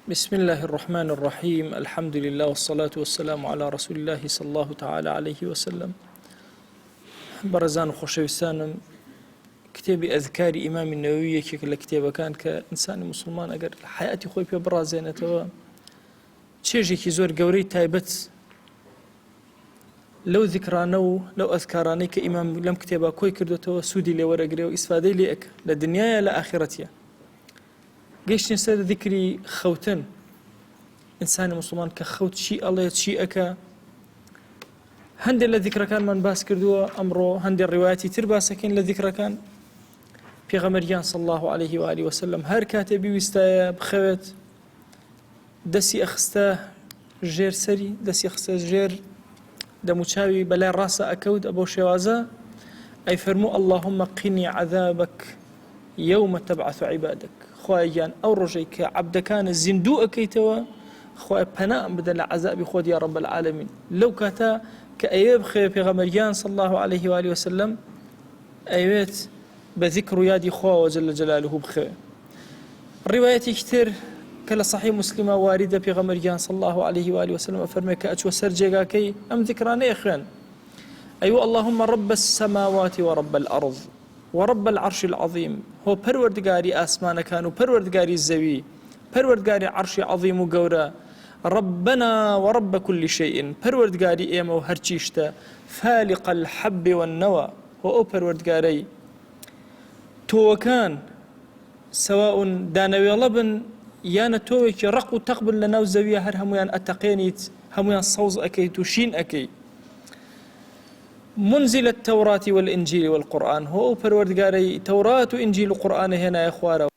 بسم الله الرحمن الرحيم الحمد لله والصلاة والسلام على رسول الله صلى الله تعالى عليه وسلم. برزان خوشويستانم كتابي أذكار إمام النووي كلا كتابه كان كإنسان مسلمان أجر حياتي خوي ببرازينته تشيجي كي زور قوري تايبت لو ذكرانو لو أذكاراني كإمام لم كتابه كوي كردوته سودي لي ورقري وإسفادي لي أك لدنيا لا آخرتها قيش نسر ذكري خوتن إنسان مسلمان كخوت شيء الله شيء أكا هندي الذكر كان من باس كردوه أمره هندي الرواياتي ترباسكين الذكر كان في غمريان صلى الله عليه وآله وسلم هر كاتبي ويستايا بخوت دسي أخستاه جير سري دسي أخستاه جير دموشاوي بلا راسا أكود أبو شوازا أي فرمو اللهم قني عذابك يوم تبعث عبادك خوايان أو رجيك عبد كان الزندوء كيتوا خواي بناء بدل عذاب خود يا رب العالمين لو كاتا كأيب خير في غمريان صلى الله عليه وآله وسلم أيبت بذكر يادي خوا وجل جلاله بخير الرواية كتير كلا صحيح مسلمة واردة في غمريان صلى الله عليه وآله وسلم أفرمك أتشو سرجيكا كي أم ذكراني إخوان أيوة اللهم رب السماوات ورب الأرض ورب العرش العظيم هو پروردگاری آسمان كان وپروردگاری الزوي پروردگاری عرش عظيم وقورا ربنا ورب كل شيء پروردگاری ايما وهرچيشتا فالق الحب والنوى هو پروردگاری تو كان سواء دانوي لبن يانا توك رق تقبل لنا وزوية هر هميان أتقينيت هميان صوز أكي تشين أكي منزل التوراة والإنجيل والقرآن هو پروردگاری توراة وإنجيل وقرآن هنا يا إخوارا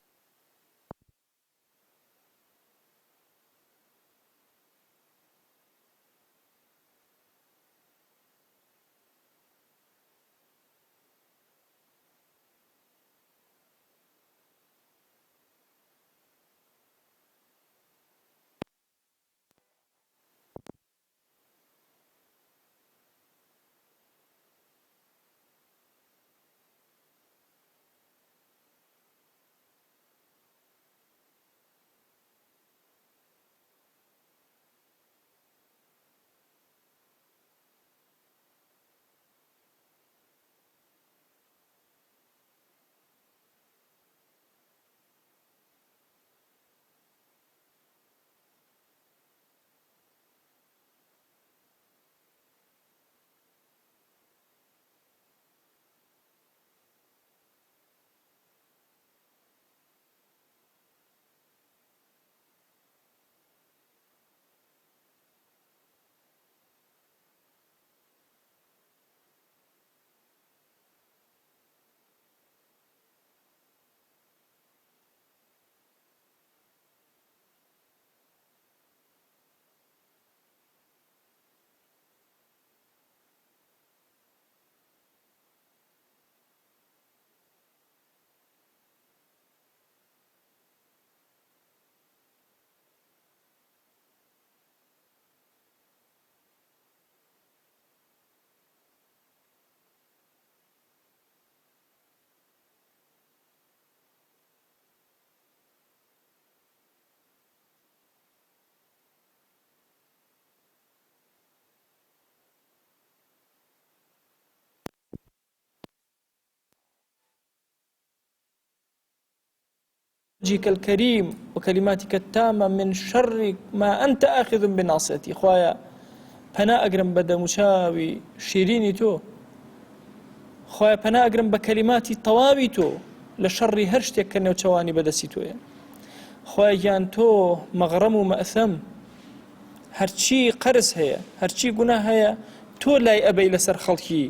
وجهك الكريم وكلماتك التامة من شر ما أنت آخذ بناصيتي خوايا پنا أقرم بدا مشاوي شيريني تو خوايا پنا أقرم بكلماتي طوابي تو لشر هرشتك كنو چواني بدسي تو خوايا جان تو مغرم ومأثم هرچي قرس هيا هرچي قناه هيا تو لاي أبي لسر خلقي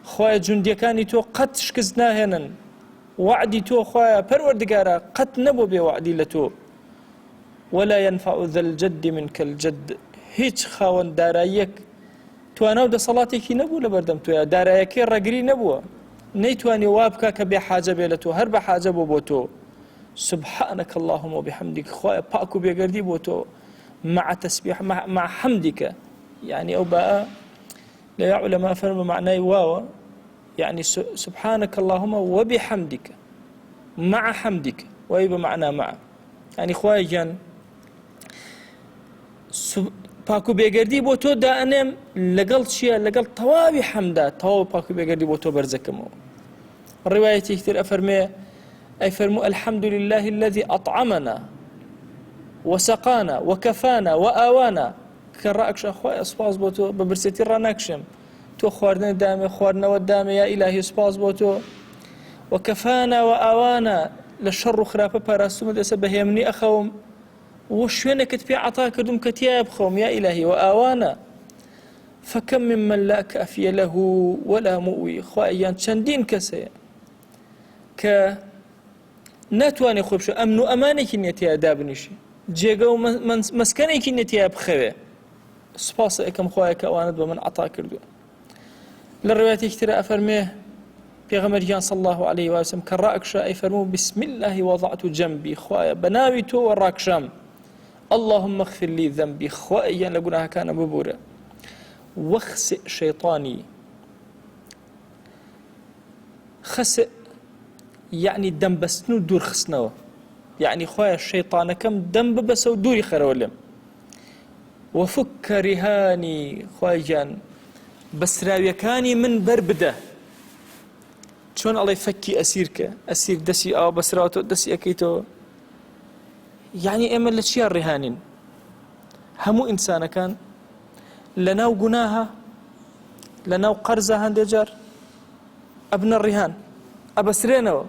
خوايا جنديكاني تو قد شكزناهنن وعدي تو خوايا پروردگارا قد نبو بوعدي لتو ولا ينفع ذا الجد منك الجد هيج خاون دارایک تو انا د صلاتي نبو لبردم تو دارایک رگري نبو نيتواني وابكا كبي حاجه بيلتو هر بحاجه بوتو سبحانك اللهم وبحمدك خوايا باكو بيگردي بوتو مع تسبيح مع حمدك يعني او بقى لا علماء فرم معناه واو يعني سبحانك اللهم وبحمدك مع حمدك ويبقى معنا مع يعني خوايا جان پاکو بێگەردی بۆ تۆ دائنێم لەگەڵ چییە لەگەڵ تەواوی حەمدا تەواو پاکو بێگەردی بۆ تۆ بەرزەکەمەوە. ڕوايەتێکی تر ئەفەرمێ ئەیفەرموو الحەمد لله الذي أطعمنا وسقانا وكفانا وآوانا کە ڕائەکشە خۆی سوپاس بۆ تۆ بە برسێتی ڕانەکشم تۆ خواردنە دامێ خواردنەوە دامێ یا ئیلاهی سوپاس بۆ تۆ وكفانا وآوانا لە شەڕ و خراپە پاراستومت ئێستا بەهێمنی ئەخەوم و شوێنێکت پێ عەتا کردوم کە تیایە بخەوم یا ئیلاهی وآوانا فكم ممن لا كافي له ولا مؤوي خوایان چەندین کەسەیە کە ناتوانێ خۆی بشە ئەمن و ئەمانێکی نییە تیا دابنیشی جێگە و مەسکەنێکی نییە تیا بخەوێ سوپاسە ئەەکەم خوایە کە ئەوانت بە من عەتا کردووە. لە ڕوايەتێکی ترە ئەفەرمێ پێغەمبەریان صلی الله عليه وسلم کە ڕائەکشە ئەیفەرموو بسم الله وضعت جنبي خوایە بەناوی تۆ وەڕاکشام اللهم اغفر لي ذنبي خوایان لە گوناهەکانە ببورە واخسئ شيطاني خسئ يعني دەم بەستن و دوور خستنەوە يعني خۆیان شەیطانەکەم دەم ببەسە و دووری خەرەوە لێم وفك رهاني خۆیان بەسراویەکانی من بەربدە چۆن ئەڵێ فەکی ئەسیرکە ئەسیر دەسی ئەوە بەسراوەتەوە دەسی ئەەکەیتەوە يعني ئێمە لە چیان ڕێهانین هەموو ئینسانەکان لەناو گوناهە لەناو قەرزە هەندێک جار ئەبنە ڕیهان ئەبەسرێنەوە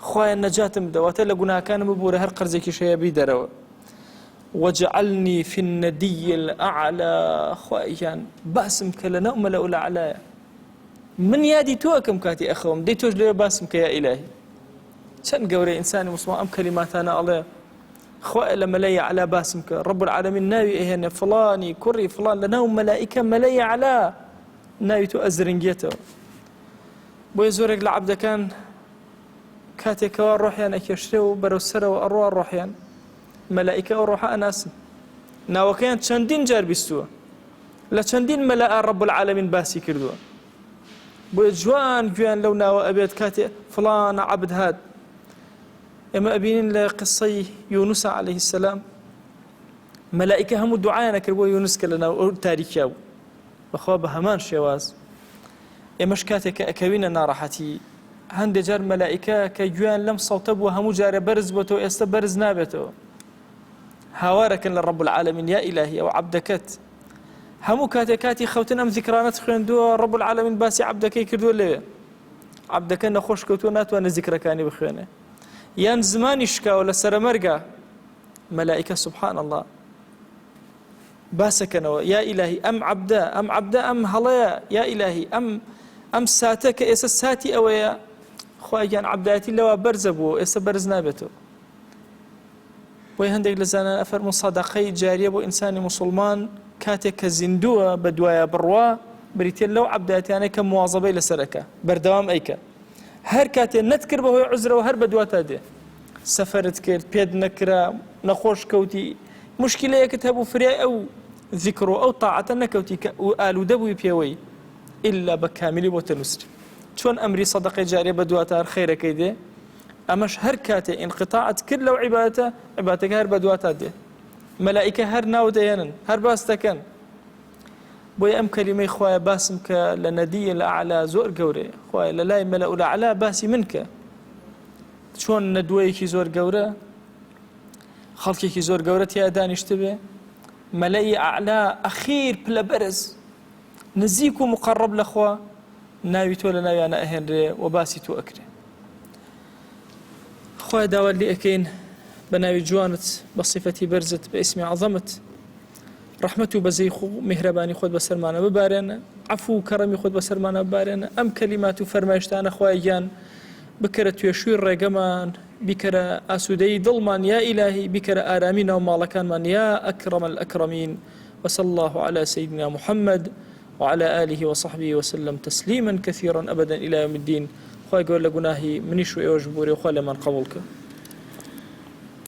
خوایان نەجاتم دەواتە لە گوناهەکانم ببوورە هەر قەرزێکی شەیە بی دەرەوە وجعلني في الندي الأعلى خوایان باسم کە لەناو مەلەئو الأعلایە من یادی تۆ ئەکەم کاتی ئەخەوم دەی تۆش لێرە باسم کە یا ئیلاهی چەند گەورەی ئینسانی موسڵمان ئەم کەلیماتانە ئەڵێ خوای لە مەلەی عەلا باسم کە رب العالمین ناوی ئەهێنێ فڵانی کوڕی فڵان لەناو مەلائیکە مەلەی عەلا ناوی تۆ ئەزرنگێتەوە. بۆیە زۆرێک لە عەبدەکان کاتێکەوە ڕۆحیان ئەکێشرێ و بەرەو سەرەوە ئەڕوا ڕۆحیان مەلائیکە ئەو ڕۆحە ئەناسن ناوەکەیان چەندین جار بیستووە لە چەندین مەلائە رب العالمین باسی کردووە. بۆیە جوان گوێیان لەو ناوە ئەبێت کاتێ فڵانە عەبد هات. ئێمە ئەبینین لە قسەی یونوس عەلەیهی السەلام مەلائیکە هەموو دوعایانە کرد بۆ یونوس کە لەناو ئەو تاریکیا بوو بەخوا بە هەمان شێواز ئێمەش کاتێک کە ئەکەوینە ناڕەحەتی هەندێک جار مەلائیکە کە گوێیان لەم سەوتە بووە هەموو جارە بەرز بۆتەوە ئێستا بەرز نابێتەوە هاوارەکەن لە رب العالمین یا ئیلاهی ئەو عەبدەکەت هەموو کاتێک کاتی خەوتن ئەم ذیکرانەت خوێندووە رب العالمین باسی عەبدەکەی کردووە لەوێ عەبدەکە نەخۆش کەوتووە ناتوانێت ذیکرەکانی بخوێنێ یان زمانی شکاوە لە سەرەمەرگە مەلائیکە سبحان الله باسەکەنەوە یا ئیلاهی ئەم عەبدە ئەم هەڵەیە یا ئیلاهی ئەم ساتە کە ئێستا ساتی ئەوەیە خوایان عەبدایەتی لەوە بەرزە بوو ئێستا بەرز نابێتەوە. بۆی هەندێک لە زانایان ئەفەرموون سەدەقەی جاریە بۆ ئینسانی موسڵمان کاتێک کە زیندووە بە دوایە بڕوا بریتێ لەو عەبدایەتیانەی کە مواظەبەی لەسەرەکە بەردەوام ئەیکە هەر کاتێ نەتکرد بەهۆی عوزرەوە هەر بە دواتە دێ سەفەرت کرد پێت نەکرا نەخۆش کەوتی مشکلەیەکت هەبوو فریای ئەو ذیکر و ئەو تاعەتە نەکەوتی کە ئالوودە بووی پێوەی ئیلا بە کامیلی بۆتە نووسر چۆن ئەمری سەدەقەی جاریە بە دواتە هەر خەیرەکەی دێ ئەمەش هەر کاتێ ئینقیتاعت کرد لەو عیبادەتەکە هەر بە دواتە دێ مەلائیکە هەر ناو دەهێنن هەر باس دەکەن. بۆیە ئەم کەلیمەی خوایە باسم کە لە نەدیە لە ئەعلا زۆر گەورەیە خوایە لە لای مەلەئو الأعلا باسی من کە چۆن نەدووەیەکی زۆر گەورە خەڵکێکی زۆر گەورە تیا دانیشتە بێ مەلەئی ئەعلا ئەخیر پلە بەرز نزیک و مقەڕەب لەخوا ناوی تۆ لە ناویانە ئەهێنرێ و باسی تۆ ئەکرێ. خوای داوات لێ ئەکەین بە ناوی جوانت بە صیفەتی بەرزت بە ئیسمی عەظەمت ڕەحمەت و بەزەی خۆ میهرەبانی خۆت بەسەرمانە ببارێنە عەفو و کەڕەمی خۆت بەسەرمانە ببارێنە ئەم کەلیمات و فەرمایشتانە خوای گیان بکەرە توێشووی ڕێگەمان بیکەرە ئاسوودەی دڵمان یا ئیلاهی بیکەرە ئارامی ناو ماڵەکانمان یا ئەکرەم الأکرەمین وصلى الله على سيدنا محمد وعلى آله وصحبه وسلم تسليما كثيرا أبدا إلى يوم الدين خوای گەور لە گوناهی منیش و ئێوەش ببوورێ و خوا لەمان قبوڵ کە